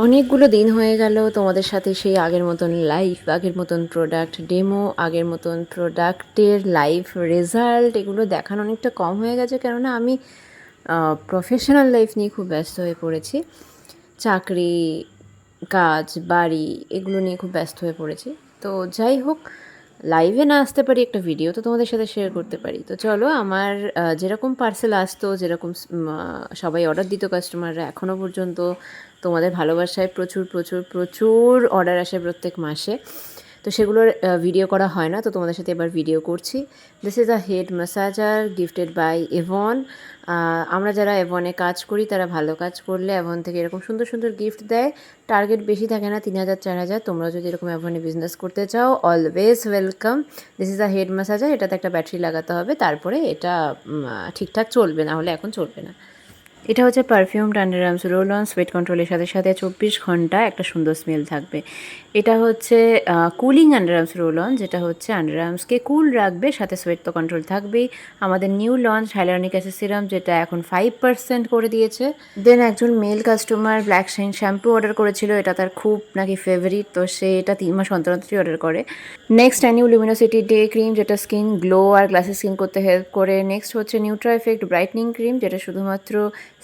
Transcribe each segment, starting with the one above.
অনেকগুলো দিন হয়ে গেল তোমাদের সাথে সেই আগের মতন লাইফ, আগের মতন প্রোডাক্ট ডেমো, আগের মতন প্রোডাক্টের লাইভ রেজাল্ট এগুলো দেখানো অনেকটা কম হয়ে গেছে, কেননা আমি প্রফেশনাল লাইফ নিয়ে খুব ব্যস্ত হয়ে পড়েছি। চাকরি, কাজ, বাড়ি এগুলো নিয়ে খুব ব্যস্ত হয়ে পড়েছি। তো যাই হোক, লাইভে না আসতে পারি, একটা ভিডিও তো তোমাদের সাথে শেয়ার করতে পারি। তো চলো, আমার যেরকম পার্সেল আসতো, যেরকম সবাই অর্ডার দিত কাস্টমাররা, এখনও পর্যন্ত তোমাদের ভালোবাসায় প্রচুর প্রচুর প্রচুর অর্ডার আসে প্রত্যেক মাসে। তো সেগুলোর ভিডিও করা হয় না, তো তোমাদের সাথে এবার ভিডিও করছি। This is a head massager gifted by Avon. আমরা যারা এভনে কাজ করি তারা ভালো কাজ করলে এভন থেকে এরকম সুন্দর সুন্দর গিফট দেয়। টার্গেট বেশি থাকে না, 3,000 4,000। তোমরা যদি এরকম এভনে বিজনেস করতে চাও, always welcome. This is a head massager. এটাতে একটা ব্যাটারি লাগাতে হবে, তারপরে এটা ঠিকঠাক চলবে, না হলে এখন চলবে না। এটা হচ্ছে perfumed underarms roll on, sweat কন্ট্রোলের সাথে সাথে 24 ঘন্টা একটা সুন্দর স্মেল থাকবে। এটা হচ্ছে কুলিং আন্ডারআর্মস রোল অন, যেটা হচ্ছে আন্ডারআর্মসকে কুল রাখবে, সাথে সোয়েট তো কন্ট্রোল থাকবেই। আমাদের new launch hyaluronic acid serum, যেটা এখন 5% করে দিয়েছে। দেন একজন male customer black shine shampoo order করেছিল, এটা তার খুব নাকি ফেভারিট, তো সে এটা 3 মাস অন্তর অন্তরই অর্ডার করে। Next new luminosity day cream, যেটা স্কিন গ্লো আর গ্লাসি স্কিন করতে হেল্প করে। নেক্সট হচ্ছে নিউট্রা এফেক্ট ব্রাইটনিং ক্রিম, যেটা শুধুমাত্র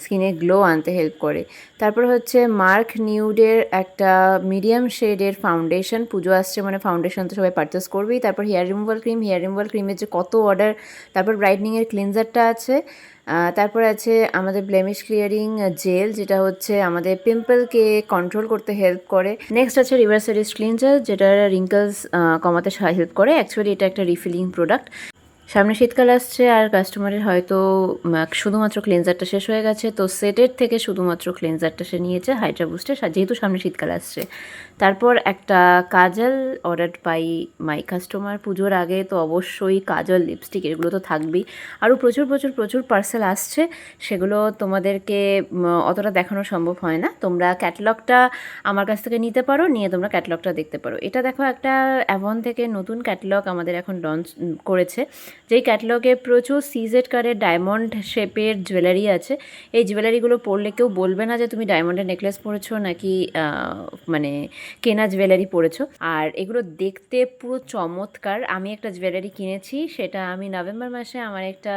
স্কিনে গ্লো আনতে হেল্প করে। তারপর হচ্ছে মার্ক নিউডের একটা মিডিয়াম শেডের ফাউন্ডেশন, পুজো আসছে মানে ফাউন্ডেশন তো সবাই পারচেস করবেই। তারপর hair removal cream, hair removal ক্রিমের যে কত অর্ডার। তারপর ব্রাইটনিংয়ের ক্লিনজারটা আছে। তারপর আছে আমাদের ব্লেমিশ ক্লিয়ারিং জেল, যেটা হচ্ছে আমাদের পিম্পলকে কন্ট্রোল করতে হেল্প করে। নেক্সট আছে রিভার্সারিস্ট ক্লিনজার, যেটা রিঙ্কলস কমাতে হেল্প করে। অ্যাকচুয়ালি এটা একটা রিফিলিং প্রোডাক্ট। সামনে শীতকাল আসছে আর কাস্টমারের হয়তো শুধুমাত্র ক্লিনজারটা শেষ হয়ে গেছে, তো সেটের থেকে শুধুমাত্র ক্লিনজারটা সে নিয়েছে হাইড্রা বুস্টে, যেহেতু সামনে শীতকাল আসছে। তারপর একটা কাজল অর্ডার পাই মাই কাস্টমার, পুজোর আগে তো অবশ্যই কাজল, লিপস্টিক এগুলো তো থাকবেই। আরও প্রচুর প্রচুর প্রচুর পার্সেল আসছে, সেগুলো তোমাদেরকে অতটা দেখানো সম্ভব হয় না। তোমরা ক্যাটালগটা আমার কাছ থেকে নিতে পারো, নিয়ে তোমরা ক্যাটালগটা দেখতে পারো। এটা দেখো, একটা অ্যাভন থেকে নতুন ক্যাটালগ আমাদের এখন লঞ্চ করেছে, যেই ক্যাটালগে প্রচুর সিজেড কারের ডায়মন্ড শেপের জুয়েলারি আছে। এই জুয়েলারিগুলো পরলে কেউ বলবে না যে তুমি ডায়মন্ডের নেকলেস পরেছো নাকি মানে কেনা জুয়েলারি পরেছো। আর এগুলো দেখতে পুরো চমৎকার। আমি একটা জুয়েলারি কিনেছি, সেটা আমি নভেম্বর মাসে আমার একটা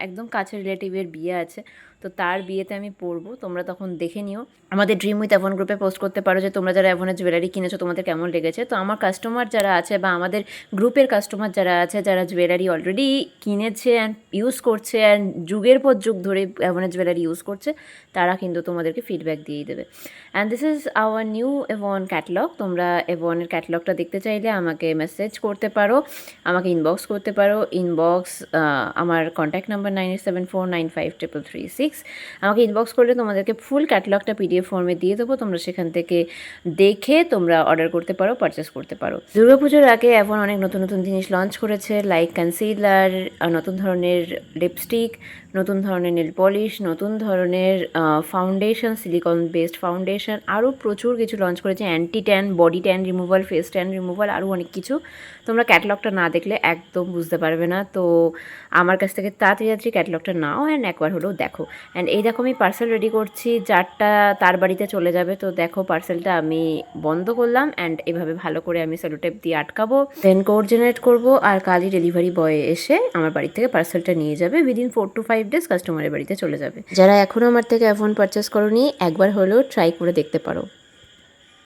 একদম কাছের রিলেটিভের বিয়ে আছে, তো তার বিয়েতে আমি পরবো। তোমরা তখন দেখে নিও। আমাদের ড্রিম উইথ অ্যাভন গ্রুপে পোস্ট করতে পারো যে তোমরা যারা অ্যাভনের জুয়েলারি কিনেছো তোমাদের কেমন লেগেছে। তো আমার কাস্টমার যারা আছে বা আমাদের গ্রুপের কাস্টমার যারা আছে, যারা জুয়েলারি অলরেডি কিনেছে অ্যান্ড ইউজ করছে অ্যান্ড যুগের পর যুগ ধরে অ্যাভনের জুয়েলারি ইউজ করছে, তারা কিন্তু তোমাদেরকে ফিডব্যাক দিয়েই দেবে। And this is our new Avon catalogue. তোমরা অ্যাভনের ক্যাটালগটা দেখতে চাইলে আমাকে মেসেজ করতে পারো, আমাকে ইনবক্স করতে পারো। ইনবক্স আমার কন্ট্যাক্ট নাম্বার 9874953336। আমাকে ইনবক্স করলে তোমাদেরকে ফুল ক্যাটালগটা পিডিএফ ফর্মে দিয়ে দেবো, তোমরা সেখান থেকে দেখে তোমরা অর্ডার করতে পারো, পারচেস করতে পারো। দুর্গাপুজোর আগে এখন অনেক নতুন নতুন জিনিস লঞ্চ করেছে, লাইক কনসিলার, নতুন ধরনের লিপস্টিক, নতুন ধরনের নেল পলিশ, নতুন ধরনের ফাউন্ডেশন, সিলিকন বেসড ফাউন্ডেশন, আরও প্রচুর কিছু লঞ্চ করেছে। Anti tan, body tan removal, face tan removal, আরও অনেক কিছু। তোমরা ক্যাটালগটা না দেখলে একদম বুঝতে পারবে না। তো আমার কাছ থেকে তাড়াতাড়ি ক্যাটালগটা নাও অ্যান্ড একবার হলেও দেখো। অ্যান্ড এই দেখো, আমি পার্সেল রেডি করছি, যারটা তার বাড়িতে চলে যাবে। তো দেখো, পার্সেলটা আমি বন্ধ করলাম অ্যান্ড এভাবে ভালো করে আমি সেলোটেপ দিয়ে আটকাবো, দেন কোড জেনারেট করবো, আর কালই ডেলিভারি বয় এসে আমার বাড়ি থেকে পার্সেলটা নিয়ে যাবে। উইদিন 4 to 5 days কাস্টমারের বাড়িতে চলে যাবে। যারা এখনও আমার থেকে অ্যাভন পারচেস করোনি, একবার হলেও ট্রাই করে দেখতে পারো।